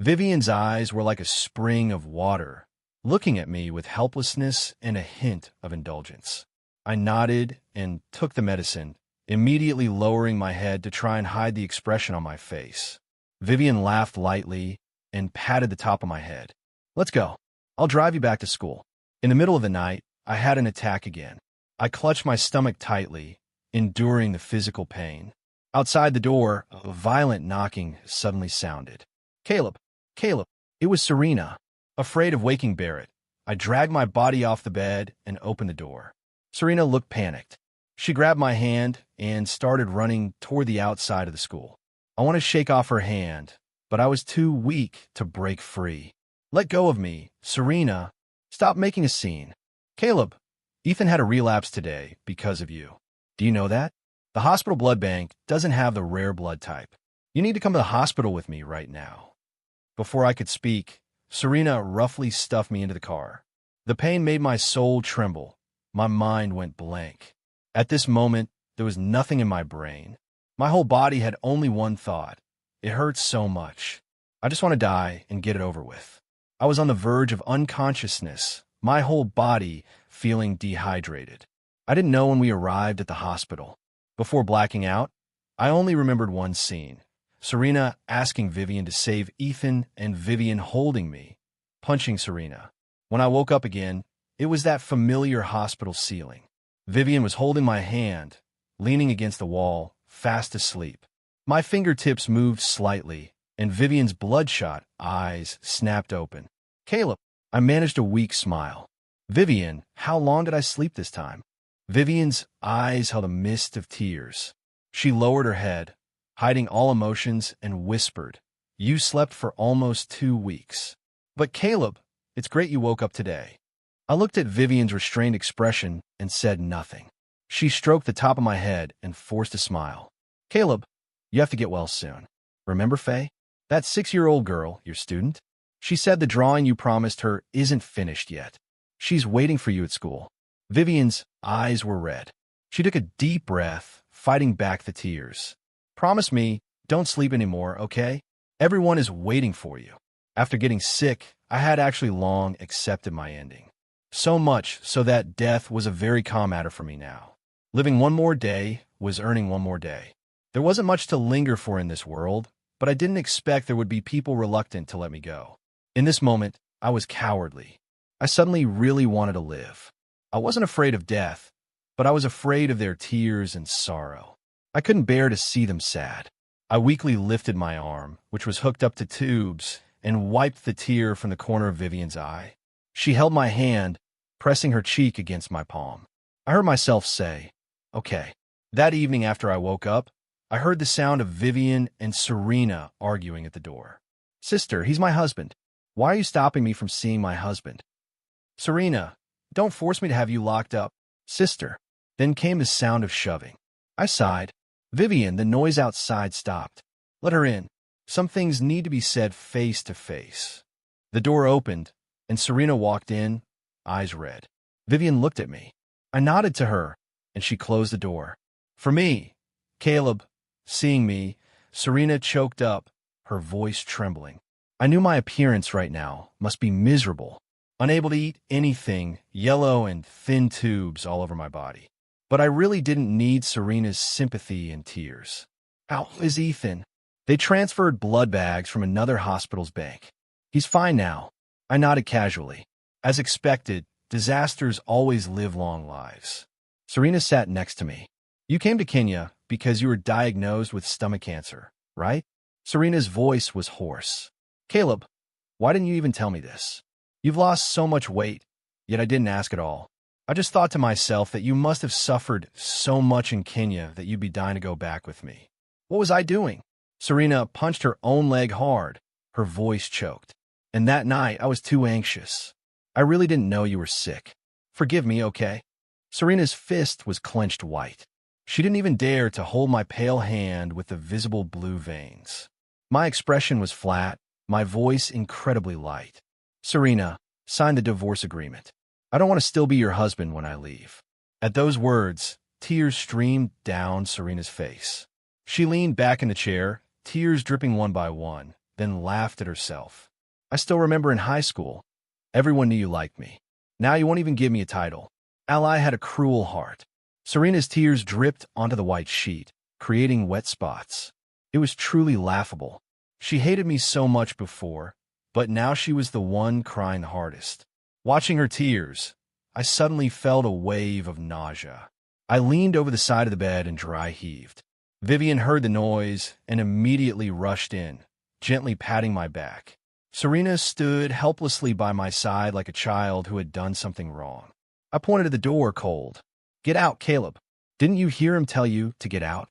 Vivian's eyes were like a spring of water, looking at me with helplessness and a hint of indulgence. I nodded and took the medicine, immediately lowering my head to try and hide the expression on my face. Vivian laughed lightly and patted the top of my head. Let's go. I'll drive you back to school. In the middle of the night, I had an attack again. I clutched my stomach tightly, enduring the physical pain. Outside the door, a violent knocking suddenly sounded. Caleb! Caleb! It was Serena. Afraid of waking Barrett, I dragged my body off the bed and opened the door. Serena looked panicked. She grabbed my hand and started running toward the outside of the school. I wanted to shake off her hand, but I was too weak to break free. Let go of me, Serena. Stop making a scene. Caleb, Ethan had a relapse today because of you. Do you know that? The hospital blood bank doesn't have the rare blood type. You need to come to the hospital with me right now. Before I could speak, Serena roughly stuffed me into the car. The pain made my soul tremble. My mind went blank. At this moment, there was nothing in my brain. My whole body had only one thought. It hurts so much. I just want to die and get it over with. I was on the verge of unconsciousness, my whole body feeling dehydrated. I didn't know when we arrived at the hospital. Before blacking out, I only remembered one scene. Serena asking Vivian to save Ethan and Vivian holding me, punching Serena. When I woke up again, it was that familiar hospital ceiling. Vivian was holding my hand, leaning against the wall, fast asleep. My fingertips moved slightly, and Vivian's bloodshot eyes snapped open. Caleb, I managed a weak smile. Vivian, how long did I sleep this time? Vivian's eyes held a mist of tears. She lowered her head, hiding all emotions, and whispered, You slept for almost 2 weeks. But Caleb, it's great you woke up today. I looked at Vivian's restrained expression and said nothing. She stroked the top of my head and forced a smile. Caleb, you have to get well soon. Remember Faye? That 6-year-old girl, your student? She said the drawing you promised her isn't finished yet. She's waiting for you at school. Vivian's eyes were red. She took a deep breath, fighting back the tears. Promise me, don't sleep anymore, okay? Everyone is waiting for you. After getting sick, I had actually long accepted my ending. So much so that death was a very calm matter for me now. Living one more day was earning one more day. There wasn't much to linger for in this world, but I didn't expect there would be people reluctant to let me go. In this moment, I was cowardly. I suddenly really wanted to live. I wasn't afraid of death, but I was afraid of their tears and sorrow. I couldn't bear to see them sad. I weakly lifted my arm, which was hooked up to tubes, and wiped the tear from the corner of Vivian's eye. She held my hand, pressing her cheek against my palm. I heard myself say, Okay. That evening after I woke up, I heard the sound of Vivian and Serena arguing at the door. Sister, he's my husband. Why are you stopping me from seeing my husband? Serena, don't force me to have you locked up. Sister. Then came the sound of shoving. I sighed. Vivian, the noise outside stopped. Let her in. Some things need to be said face to face. The door opened, and Serena walked in, eyes red. Vivian looked at me. I nodded to her, and she closed the door. For me, Caleb, seeing me, Serena choked up, her voice trembling. I knew my appearance right now must be miserable, unable to eat anything, yellow and thin tubes all over my body. But I really didn't need Serena's sympathy and tears. How is Ethan? They transferred blood bags from another hospital's bank. He's fine now. I nodded casually. As expected, disasters always live long lives. Serena sat next to me. You came to Kenya because you were diagnosed with stomach cancer, right? Serena's voice was hoarse. Caleb, why didn't you even tell me this? You've lost so much weight, yet I didn't ask at all. I just thought to myself that you must have suffered so much in Kenya that you'd be dying to go back with me. What was I doing? Serena punched her own leg hard. Her voice choked. And that night, I was too anxious. I really didn't know you were sick. Forgive me, okay? Serena's fist was clenched white. She didn't even dare to hold my pale hand with the visible blue veins. My expression was flat, my voice incredibly light. Serena, sign the divorce agreement. I don't want to still be your husband when I leave. At those words, tears streamed down Serena's face. She leaned back in the chair, tears dripping one by one, then laughed at herself. I still remember in high school, everyone knew you liked me. Now you won't even give me a title. Ally had a cruel heart. Serena's tears dripped onto the white sheet, creating wet spots. It was truly laughable. She hated me so much before, but now she was the one crying the hardest. Watching her tears, I suddenly felt a wave of nausea. I leaned over the side of the bed and dry heaved. Vivian heard the noise and immediately rushed in, gently patting my back. Serena stood helplessly by my side like a child who had done something wrong. I pointed at the door cold. "Get out, Caleb. Didn't you hear him tell you to get out?"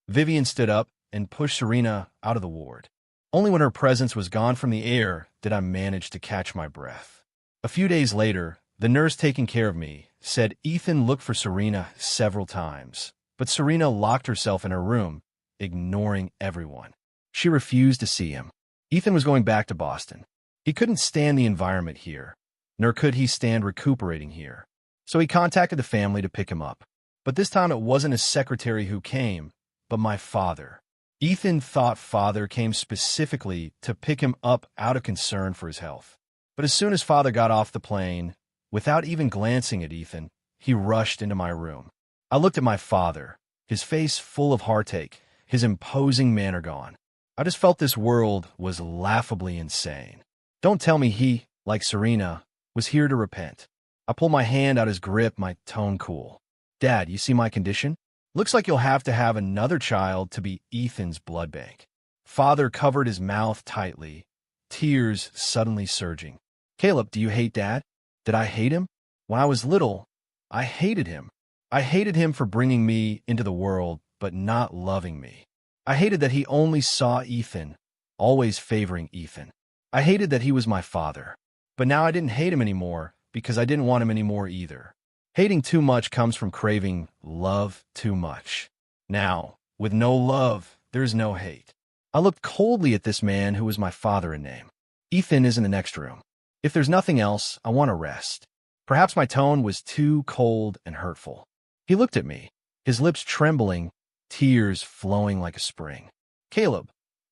Vivian stood up and pushed Serena out of the ward. Only when her presence was gone from the air did I manage to catch my breath. A few days later, the nurse taking care of me said Ethan looked for Serena several times, but Serena locked herself in her room, ignoring everyone. She refused to see him. Ethan was going back to Boston. He couldn't stand the environment here, nor could he stand recuperating here. So he contacted the family to pick him up. But this time it wasn't his secretary who came, but my father. Ethan thought father came specifically to pick him up out of concern for his health. But as soon as father got off the plane, without even glancing at Ethan, he rushed into my room. I looked at my father, his face full of heartache, his imposing manner gone. I just felt this world was laughably insane. Don't tell me he, like Serena, was here to repent. I pulled my hand out of his grip, my tone cool. "Dad, you see my condition? Looks like you'll have to have another child to be Ethan's blood bank." Father covered his mouth tightly, tears suddenly surging. "Caleb, do you hate Dad?" "Did I hate him? When I was little, I hated him. I hated him for bringing me into the world, but not loving me. I hated that he only saw Ethan, always favoring Ethan. I hated that he was my father. But now I didn't hate him anymore, because I didn't want him anymore either. Hating too much comes from craving love too much. Now, with no love, there's no hate. I looked coldly at this man who was my father in name. Ethan is in the next room. If there's nothing else, I want to rest. Perhaps my tone was too cold and hurtful. He looked at me, his lips trembling, tears flowing like a spring. "Caleb,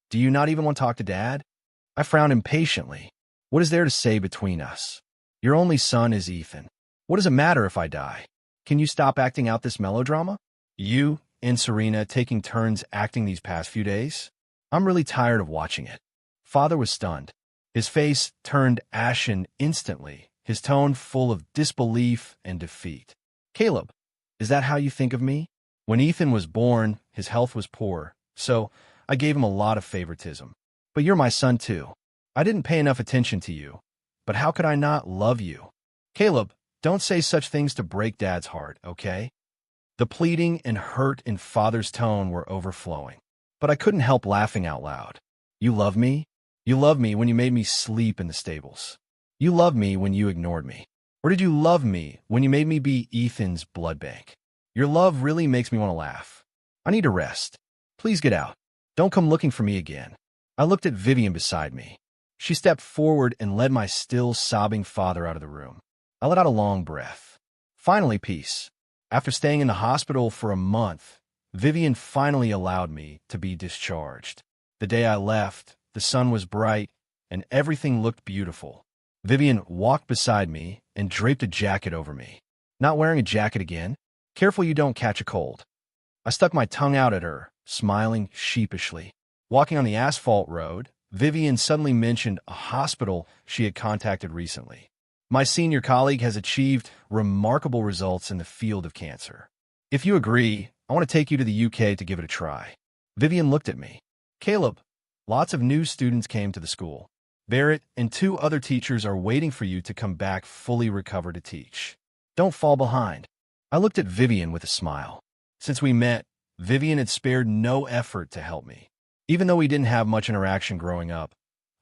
do you not even want to talk to Dad?" I frowned impatiently. "What is there to say between us? Your only son is Ethan. What does it matter if I die? Can you stop acting out this melodrama? You and Serena taking turns acting these past few days? I'm really tired of watching it." Father was stunned. His face turned ashen instantly, his tone full of disbelief and defeat. "Caleb, is that how you think of me? When Ethan was born, his health was poor, so I gave him a lot of favoritism. But you're my son too. I didn't pay enough attention to you. But how could I not love you? Caleb, don't say such things to break Dad's heart, okay?" The pleading and hurt in Father's tone were overflowing. But I couldn't help laughing out loud. "You love me? You loved me when you made me sleep in the stables. You loved me when you ignored me. Or did you love me when you made me be Ethan's blood bank? Your love really makes me want to laugh. I need to rest. Please get out. Don't come looking for me again." I looked at Vivian beside me. She stepped forward and led my still sobbing father out of the room. I let out a long breath. Finally, peace. After staying in the hospital for a month, Vivian finally allowed me to be discharged. The day I left, the sun was bright and everything looked beautiful. Vivian walked beside me and draped a jacket over me. "Not wearing a jacket again? Careful you don't catch a cold." I stuck my tongue out at her, smiling sheepishly. Walking on the asphalt road, Vivian suddenly mentioned a hospital she had contacted recently. "My senior colleague has achieved remarkable results in the field of cancer. If you agree, I want to take you to the UK to give it a try." Vivian looked at me. "Caleb, lots of new students came to the school. Barrett and 2 other teachers are waiting for you to come back fully recovered to teach. Don't fall behind." I looked at Vivian with a smile. Since we met, Vivian had spared no effort to help me. Even though we didn't have much interaction growing up,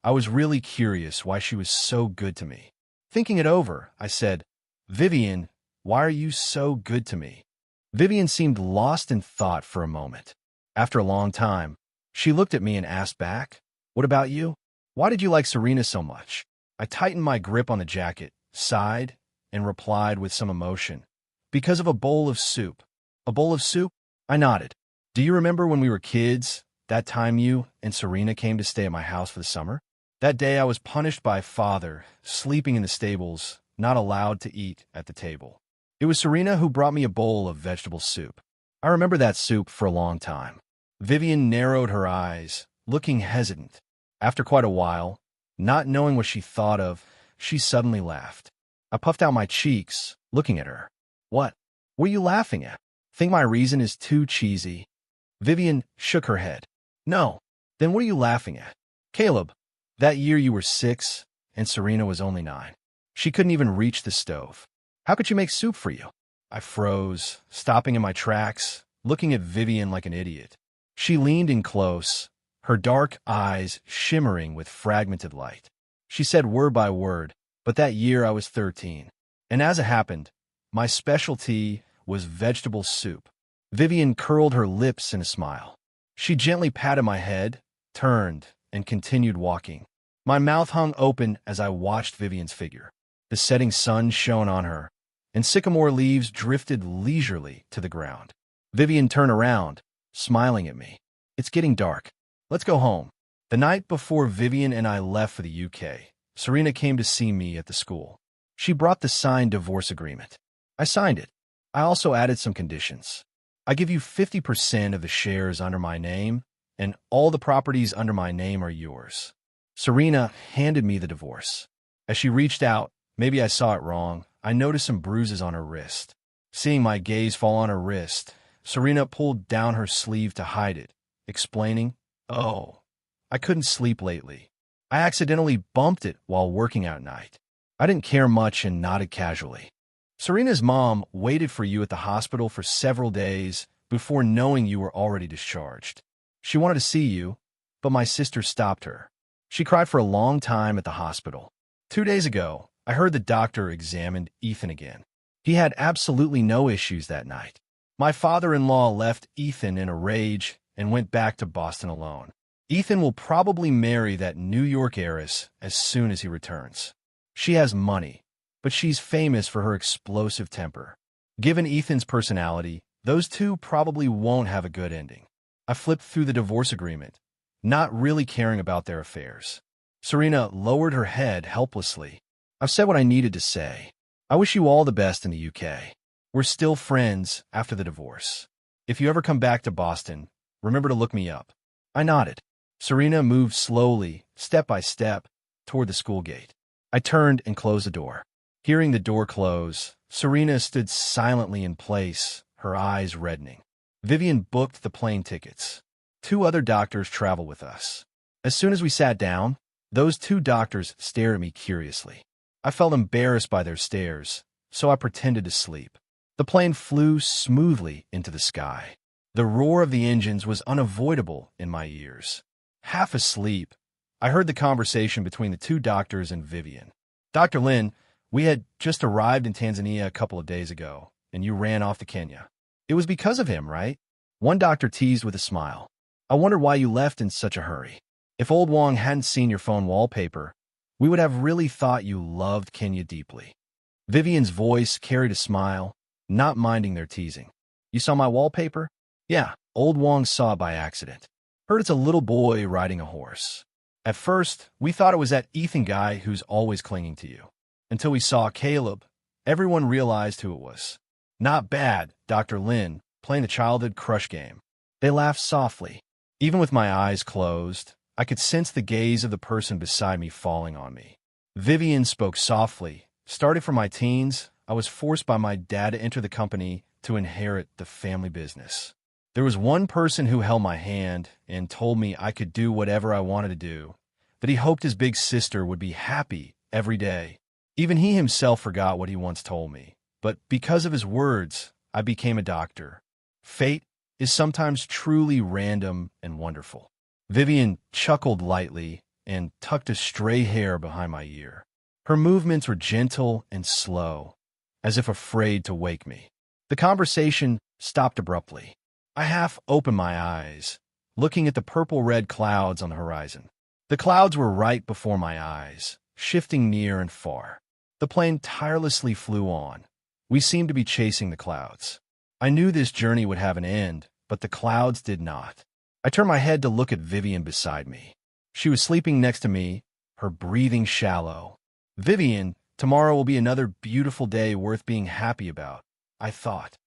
I was really curious why she was so good to me. Thinking it over, I said, "Vivian, why are you so good to me?" Vivian seemed lost in thought for a moment. After a long time, she looked at me and asked back, "What about you? Why did you like Serena so much?" I tightened my grip on the jacket, sighed, and replied with some emotion, "Because of a bowl of soup." "A bowl of soup?" I nodded. "Do you remember when we were kids, that time you and Serena came to stay at my house for the summer? That day I was punished by Father, sleeping in the stables, not allowed to eat at the table. It was Serena who brought me a bowl of vegetable soup. I remember that soup for a long time. Vivian narrowed her eyes, looking hesitant. After quite a while, not knowing what she thought of, she suddenly laughed. I puffed out my cheeks, looking at her. What? What are you laughing at? Think my reason is too cheesy? Vivian shook her head. No. Then what are you laughing at? Caleb, that year you were 6, and Serena was only 9. She couldn't even reach the stove. How could she make soup for you? I froze, stopping in my tracks, looking at Vivian like an idiot. She leaned in close, her dark eyes shimmering with fragmented light. She said word by word, but that year I was 13. And as it happened, my specialty was vegetable soup. Vivian curled her lips in a smile. She gently patted my head, turned, and continued walking. My mouth hung open as I watched Vivian's figure. The setting sun shone on her, and sycamore leaves drifted leisurely to the ground. Vivian turned around, smiling at me. It's getting dark. Let's go home. The night before Vivian and I left for the UK, Serena came to see me at the school. She brought the signed divorce agreement. I signed it. I also added some conditions. I give you 50% of the shares under my name, and all the properties under my name are yours. Serena handed me the divorce. As she reached out, maybe I saw it wrong, I noticed some bruises on her wrist. Seeing my gaze fall on her wrist, Serena pulled down her sleeve to hide it, explaining, "Oh, I couldn't sleep lately. I accidentally bumped it while working out at night." I didn't care much and nodded casually. Serena's mom waited for you at the hospital for several days before knowing you were already discharged. She wanted to see you, but my sister stopped her. She cried for a long time at the hospital. 2 days ago, I heard the doctor examined Ethan again. He had absolutely no issues that night. My father-in-law left Ethan in a rage and went back to Boston alone. Ethan will probably marry that New York heiress as soon as he returns. She has money, but she's famous for her explosive temper. Given Ethan's personality, those two probably won't have a good ending. I flipped through the divorce agreement, not really caring about their affairs. Serena lowered her head helplessly. I've said what I needed to say. I wish you all the best in the UK. We're still friends after the divorce. If you ever come back to Boston, remember to look me up. I nodded. Serena moved slowly, step by step, toward the school gate. I turned and closed the door. Hearing the door close, Serena stood silently in place, her eyes reddening. Vivian booked the plane tickets. 2 other doctors traveled with us. As soon as we sat down, those 2 doctors stared at me curiously. I felt embarrassed by their stares, so I pretended to sleep. The plane flew smoothly into the sky. The roar of the engines was unavoidable in my ears. Half asleep, I heard the conversation between the 2 doctors and Vivian. "Dr. Lin, we had just arrived in Tanzania a couple of days ago, and you ran off to Kenya. It was because of him, right?" One doctor teased with a smile. "I wonder why you left in such a hurry. If old Wong hadn't seen your phone wallpaper, we would have really thought you loved Kenya deeply." Vivian's voice carried a smile, not minding their teasing. "You saw my wallpaper?" "Yeah, old Wong saw it by accident. Heard it's a little boy riding a horse. At first, we thought it was that Ethan guy who's always clinging to you. Until we saw Caleb, everyone realized who it was. Not bad, Dr. Lin, playing the childhood crush game." They laughed softly. Even with my eyes closed, I could sense the gaze of the person beside me falling on me. Vivian spoke softly. "Starting from my teens, I was forced by my dad to enter the company to inherit the family business. There was one person who held my hand and told me I could do whatever I wanted to do, that he hoped his big sister would be happy every day. Even he himself forgot what he once told me, but because of his words, I became a doctor. Fate is sometimes truly random and wonderful." Vivian chuckled lightly and tucked a stray hair behind my ear. Her movements were gentle and slow, as if afraid to wake me. The conversation stopped abruptly. I half opened my eyes, looking at the purple-red clouds on the horizon. The clouds were right before my eyes, shifting near and far. The plane tirelessly flew on. We seemed to be chasing the clouds. I knew this journey would have an end, but the clouds did not. I turned my head to look at Vivian beside me. She was sleeping next to me, her breathing shallow. "Vivian, tomorrow will be another beautiful day worth being happy about," I thought.